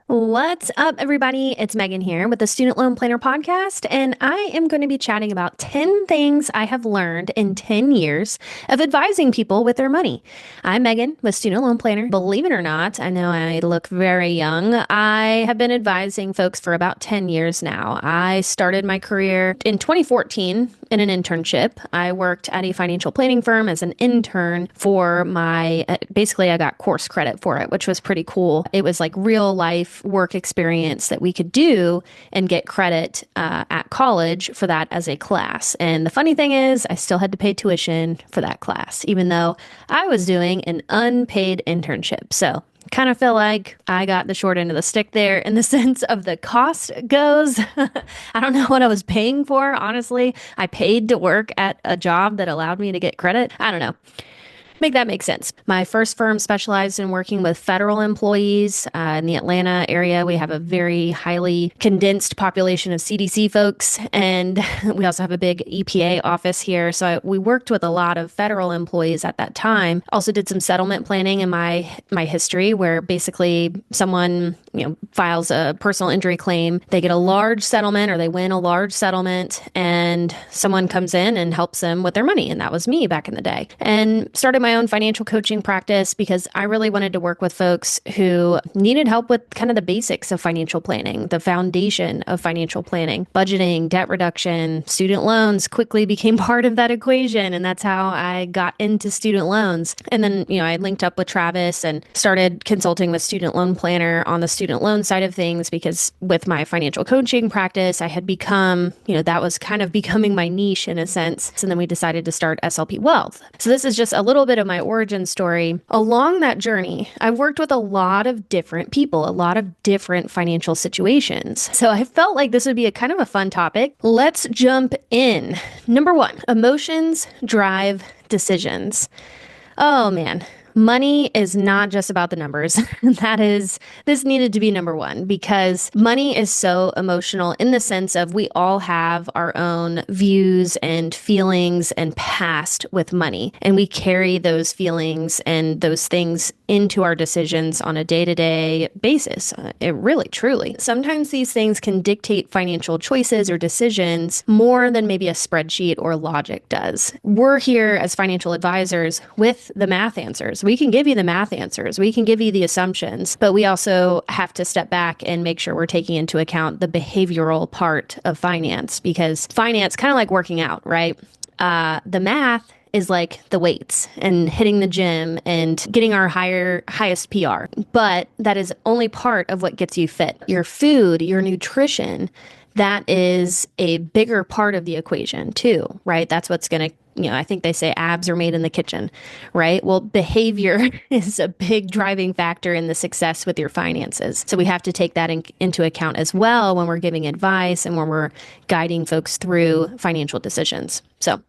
What's up, everybody? It's Megan here with the Student Loan Planner podcast, and I am going to be chatting about 10 things I have learned in 10 years of advising people with their money. I'm Megan with Student Loan Planner. Believe it or not, I know I look very young. I have been advising folks for about 10 years now. I started my career in 2014 in an internship. I worked at a financial planning firm as an intern for basically I got course credit for it, which was pretty cool. It was like real life work experience that we could do and get credit at college for that as a class. And the funny thing is, I still had to pay tuition for that class, even though I was doing an unpaid internship. So kind of feel like I got the short end of the stick there in the sense of the cost goes. I don't know what I was paying for, honestly. I paid to work at a job that allowed me to get credit. I don't know. Make that make sense. My first firm specialized in working with federal employees in the Atlanta area. We have a very highly condensed population of CDC folks, and we also have a big EPA office here. So we worked with a lot of federal employees at that time. Also did some settlement planning in my history, where basically someone files a personal injury claim. They get a large settlement or they win a large settlement, and someone comes in and helps them with their money. And that was me back in the day. And started my own financial coaching practice because I really wanted to work with folks who needed help with kind of the basics of financial planning, the foundation of financial planning. Budgeting, debt reduction, student loans quickly became part of that equation. And that's how I got into student loans. And then, I linked up with Travis and started consulting with Student Loan Planner on the student loan side of things, because with my financial coaching practice, I had become, that was kind of becoming my niche in a sense. And then we decided to start SLP Wealth. So this is just a little bit of my origin story. Along that journey, I've worked with a lot of different people, a lot of different financial situations. So I felt like this would be a kind of a fun topic. Let's jump in. Number one, emotions drive decisions. Oh man. Money is not just about the numbers. This needed to be number one, because money is so emotional in the sense of we all have our own views and feelings and past with money. And we carry those feelings and those things into our decisions on a day-to-day basis. It really, truly. Sometimes these things can dictate financial choices or decisions more than maybe a spreadsheet or logic does. We're here as financial advisors with the math answers. We can give you the math answers. We can give you the assumptions, but we also have to step back and make sure we're taking into account the behavioral part of finance, because finance, kind of like working out, right? The math is like the weights and hitting the gym and getting our highest PR. But that is only part of what gets you fit. Your food, your nutrition, that is a bigger part of the equation too, right? That's what's going to, I think they say abs are made in the kitchen, right? Well, behavior is a big driving factor in the success with your finances. So we have to take that into account as well when we're giving advice and when we're guiding folks through financial decisions. So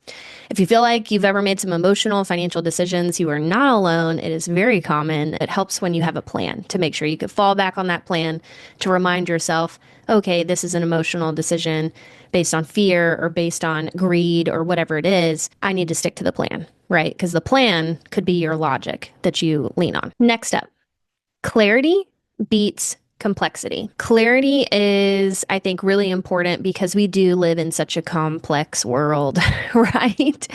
if you feel like you've ever made some emotional financial decisions, you are not alone. It is very common. It helps when you have a plan to make sure you could fall back on that plan to remind yourself, okay, this is an emotional decision based on fear or based on greed or whatever it is. I need to stick to the plan, right? Because the plan could be your logic that you lean on. Next up, clarity beats complexity. Clarity is, I think, really important because we do live in such a complex world, right?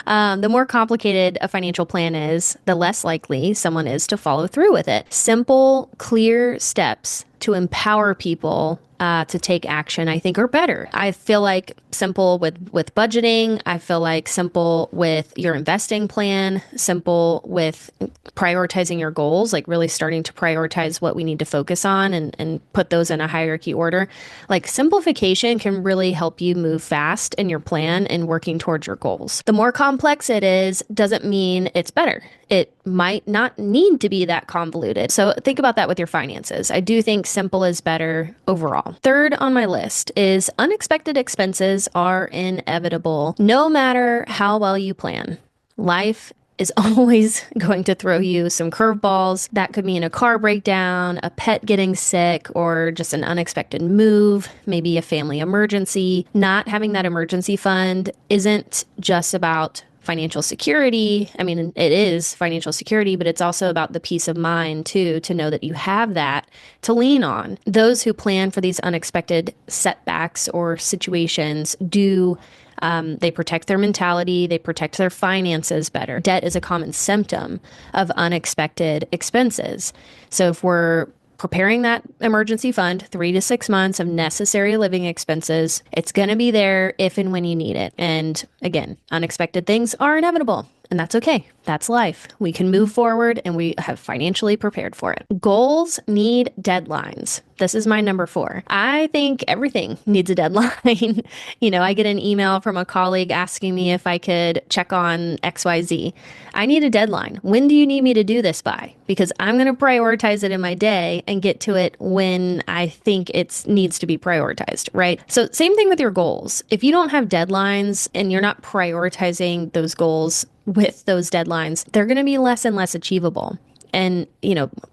The more complicated a financial plan is, the less likely someone is to follow through with it. Simple, clear steps to empower people to take action, I think, are better. I feel like simple with budgeting. I feel like simple with your investing plan, simple with prioritizing your goals, like really starting to prioritize what we need to focus on and put those in a hierarchy order. Like simplification can really help you move fast in your plan and working towards your goals. The more complex it is, doesn't mean it's better. It might not need to be that convoluted. So think about that with your finances. I do think simple is better overall. Third on my list is unexpected expenses are inevitable, no matter how well you plan. Life is always going to throw you some curveballs. That could mean a car breakdown, a pet getting sick, or just an unexpected move, maybe a family emergency. Not having that emergency fund isn't just about financial security. I mean, it is financial security, but it's also about the peace of mind too, to know that you have that to lean on. Those who plan for these unexpected setbacks or situations they protect their mentality, they protect their finances better. Debt is a common symptom of unexpected expenses. So if we're preparing that emergency fund, 3 to 6 months of necessary living expenses, it's going to be there if and when you need it. And again, unexpected things are inevitable. And that's okay. That's life. We can move forward and we have financially prepared for it. Goals need deadlines. This is my number 4. I think everything needs a deadline. I get an email from a colleague asking me if I could check on XYZ. I need a deadline. When do you need me to do this by? Because I'm going to prioritize it in my day and get to it when I think it needs to be prioritized, right? So same thing with your goals. If you don't have deadlines and you're not prioritizing those goals with those deadlines, they're going to be less and less achievable. And,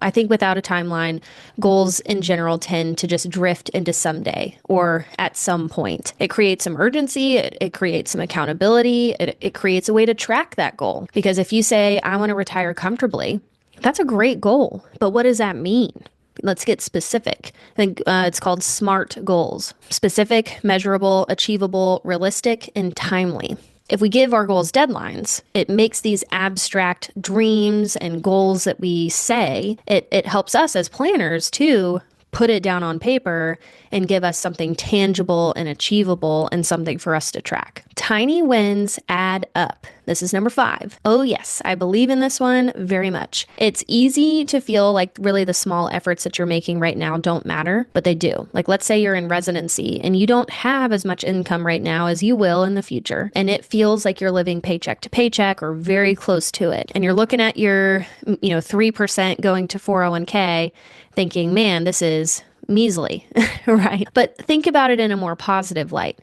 I think without a timeline, goals in general tend to just drift into someday or at some point. It creates some urgency. It creates some accountability. It creates a way to track that goal. Because if you say, I want to retire comfortably, that's a great goal. But what does that mean? Let's get specific. I think it's called SMART goals: specific, measurable, achievable, realistic, and timely. If we give our goals deadlines, it makes these abstract dreams and goals that we say, it helps us as planners to put it down on paper and give us something tangible and achievable and something for us to track. Tiny wins add up. This is number 5. Oh yes, I believe in this one very much. It's easy to feel like really the small efforts that you're making right now don't matter, but they do. Like let's say you're in residency and you don't have as much income right now as you will in the future. And it feels like you're living paycheck to paycheck or very close to it. And you're looking at your 3% going to 401k thinking, man, this is measly, right? But think about it in a more positive light.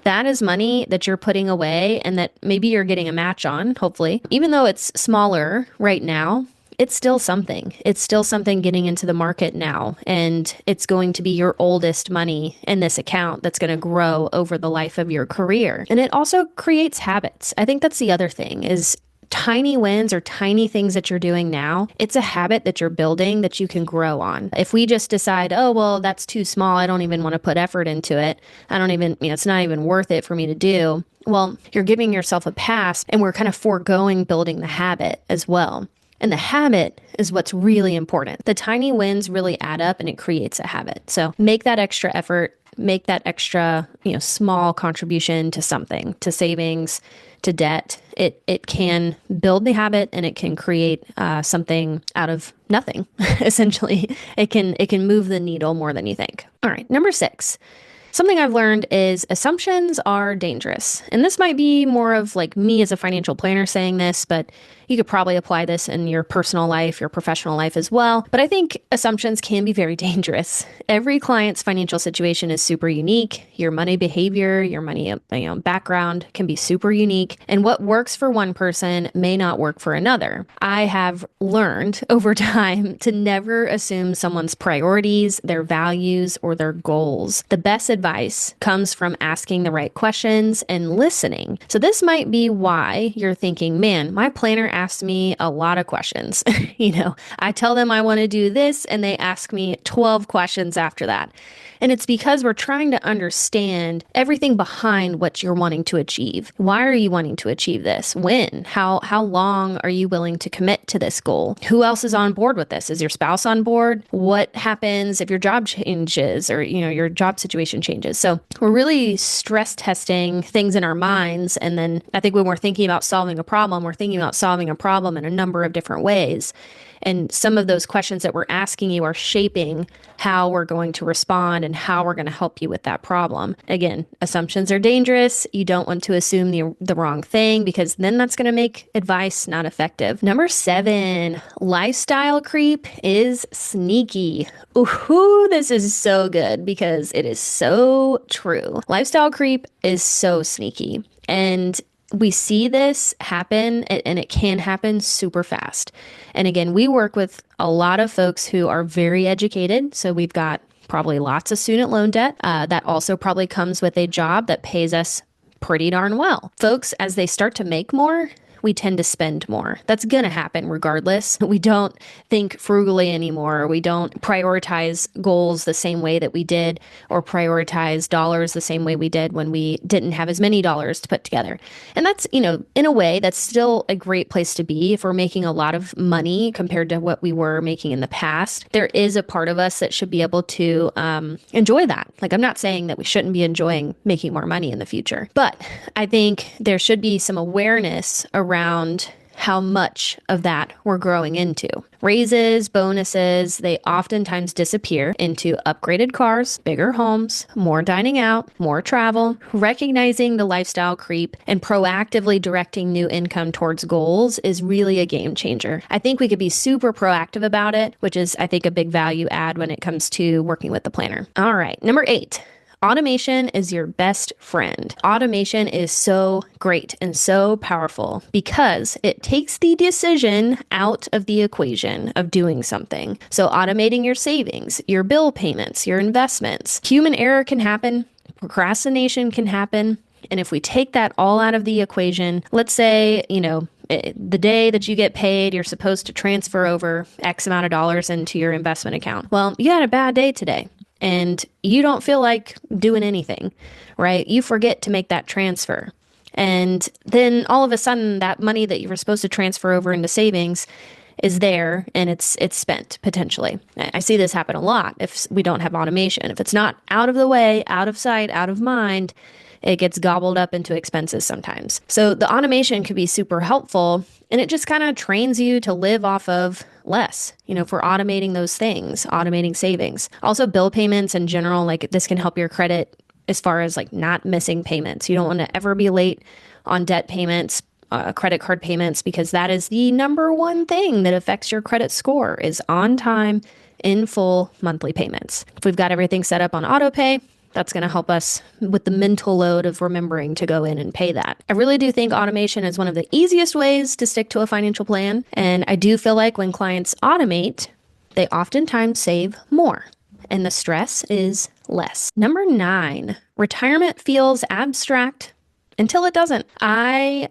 That is money that you're putting away and that maybe you're getting a match on, hopefully. Even though it's smaller right now, it's still something. It's still something getting into the market now. And it's going to be your oldest money in this account that's going to grow over the life of your career. And it also creates habits. I think that's the other thing is tiny wins or tiny things that you're doing now, it's a habit that you're building that you can grow on. If we just decide, oh, well, that's too small, I don't even want to put effort into it. It's not even worth it for me to do. Well, you're giving yourself a pass and we're kind of foregoing building the habit as well. And the habit is what's really important. The tiny wins really add up and it creates a habit. So make that extra effort, make that extra, small contribution to something, to savings, to debt. It can build the habit and it can create something out of nothing. Essentially, it can move the needle more than you think. All right, number 6. Something I've learned is assumptions are dangerous. And this might be more of like me as a financial planner saying this, but you could probably apply this in your personal life, your professional life as well. But I think assumptions can be very dangerous. Every client's financial situation is super unique. Your money behavior, your money background can be super unique. And what works for one person may not work for another. I have learned over time to never assume someone's priorities, their values, or their goals. The best advice comes from asking the right questions and listening. So this might be why you're thinking, man, my planner asked me a lot of questions. I tell them I want to do this and they ask me 12 questions after that. And it's because we're trying to understand everything behind what you're wanting to achieve. Why are you wanting to achieve this? When? How long are you willing to commit to this goal? Who else is on board with this? Is your spouse on board? What happens if your job changes or, your job situation changes? So we're really stress testing things in our minds. And then I think when we're thinking about solving a problem, we're thinking about solving a problem in a number of different ways. And some of those questions that we're asking you are shaping how we're going to respond and how we're going to help you with that problem. Again, assumptions are dangerous. You don't want to assume the wrong thing because then that's going to make advice not effective. Number 7, lifestyle creep is sneaky. Ooh, this is so good because it is so true. Lifestyle creep is so sneaky. And we see this happen and it can happen super fast. And again, we work with a lot of folks who are very educated. So we've got probably lots of student loan debt. That also probably comes with a job that pays us pretty darn well. Folks, as they start to make more, we tend to spend more. That's going to happen regardless. We don't think frugally anymore. We don't prioritize goals the same way that we did, or prioritize dollars the same way we did when we didn't have as many dollars to put together. And that's, in a way, that's still a great place to be if we're making a lot of money compared to what we were making in the past. There is a part of us that should be able to enjoy that. Like, I'm not saying that we shouldn't be enjoying making more money in the future, but I think there should be some awareness around how much of that we're growing into. Raises, bonuses, they oftentimes disappear into upgraded cars, bigger homes, more dining out, more travel. Recognizing the lifestyle creep and proactively directing new income towards goals is really a game changer. I think we could be super proactive about it, which is, I think, a big value add when it comes to working with the planner. All right, number 8. Automation is your best friend. Automation is so great and so powerful because it takes the decision out of the equation of doing something. So automating your savings, your bill payments, your investments. Human error can happen. Procrastination can happen. And if we take that all out of the equation, let's say, the day that you get paid, you're supposed to transfer over X amount of dollars into your investment account. Well, you had a bad day today, and you don't feel like doing anything, right? You forget to make that transfer. And then all of a sudden, that money that you were supposed to transfer over into savings is there, and it's spent potentially. I see this happen a lot if we don't have automation. If it's not out of the way, out of sight, out of mind, it gets gobbled up into expenses sometimes. So the automation could be super helpful, and it just kind of trains you to live off of less, for automating those things, automating savings. Also, bill payments in general, like this can help your credit as far as like not missing payments. You don't want to ever be late on debt payments, credit card payments, because that is the number one thing that affects your credit score is on time, in full monthly payments. If we've got everything set up on auto pay, that's going to help us with the mental load of remembering to go in and pay that. I really do think automation is one of the easiest ways to stick to a financial plan. And I do feel like when clients automate, they oftentimes save more and the stress is less. Number 9, retirement feels abstract until it doesn't. I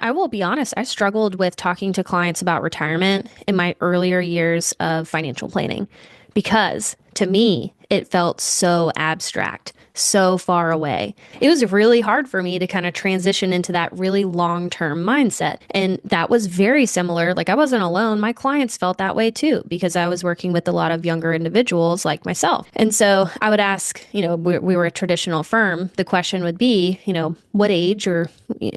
will be honest, I struggled with talking to clients about retirement in my earlier years of financial planning because to me, it felt so abstract, so far away. It was really hard for me to kind of transition into that really long-term mindset. And that was very similar. Like I wasn't alone. My clients felt that way too, because I was working with a lot of younger individuals like myself. And so I would ask, we were a traditional firm. The question would be, what age or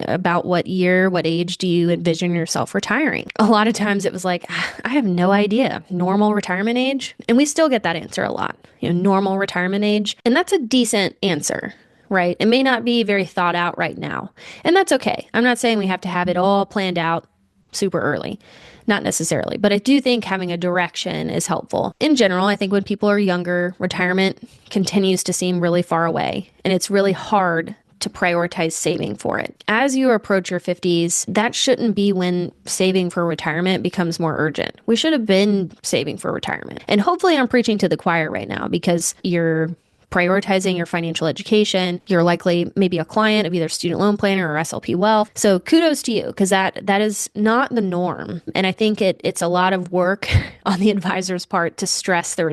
about what year, what age do you envision yourself retiring? A lot of times it was like, I have no idea. Normal retirement age. And we still get that answer a lot. Normal retirement age. And that's a decent answer, right? It may not be very thought out right now. And that's okay. I'm not saying we have to have it all planned out super early. Not necessarily. But I do think having a direction is helpful. In general, I think when people are younger, retirement continues to seem really far away. And it's really hard to prioritize saving for it. As you approach your 50s, that shouldn't be when saving for retirement becomes more urgent. We should have been saving for retirement. And hopefully I'm preaching to the choir right now because you're prioritizing your financial education. You're likely maybe a client of either Student Loan Planner or SLP Wealth. So kudos to you because that is not the norm. And I think it's a lot of work on the advisor's part to stress the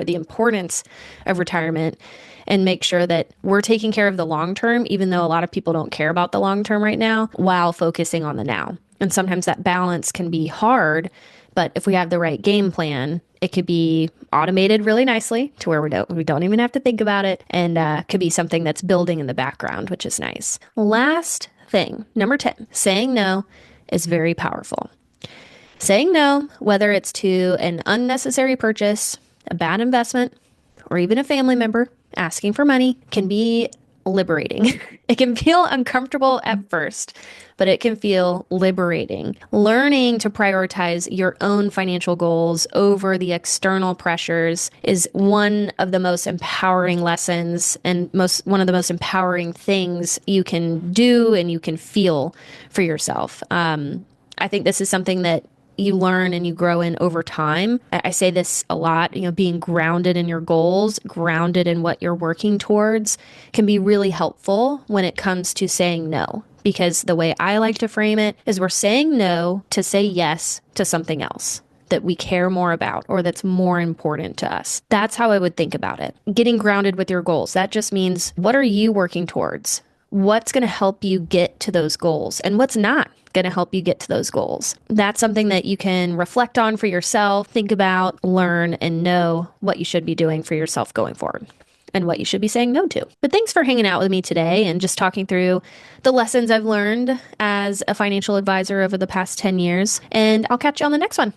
the importance of retirement and make sure that we're taking care of the long term, even though a lot of people don't care about the long term right now, while focusing on the now. And sometimes that balance can be hard, but if we have the right game plan, it could be automated really nicely to where we don't even have to think about it, and could be something that's building in the background, which is nice. Last thing, number 10, saying no is very powerful. Saying no, whether it's to an unnecessary purchase, a bad investment, or even a family member asking for money, can be liberating. It can feel uncomfortable at first, but it can feel liberating. Learning to prioritize your own financial goals over the external pressures is one of the most empowering lessons and one of the most empowering things you can do and you can feel for yourself. I think this is something that you learn and you grow in over time. I say this a lot, being grounded in your goals, grounded in what you're working towards can be really helpful when it comes to saying no. Because the way I like to frame it is we're saying no to say yes to something else that we care more about or that's more important to us. That's how I would think about it. Getting grounded with your goals. That just means, what are you working towards? What's going to help you get to those goals and what's not going to help you get to those goals? That's something that you can reflect on for yourself, think about, learn, and know what you should be doing for yourself going forward and what you should be saying no to. But thanks for hanging out with me today and just talking through the lessons I've learned as a financial advisor over the past 10 years. And I'll catch you on the next one.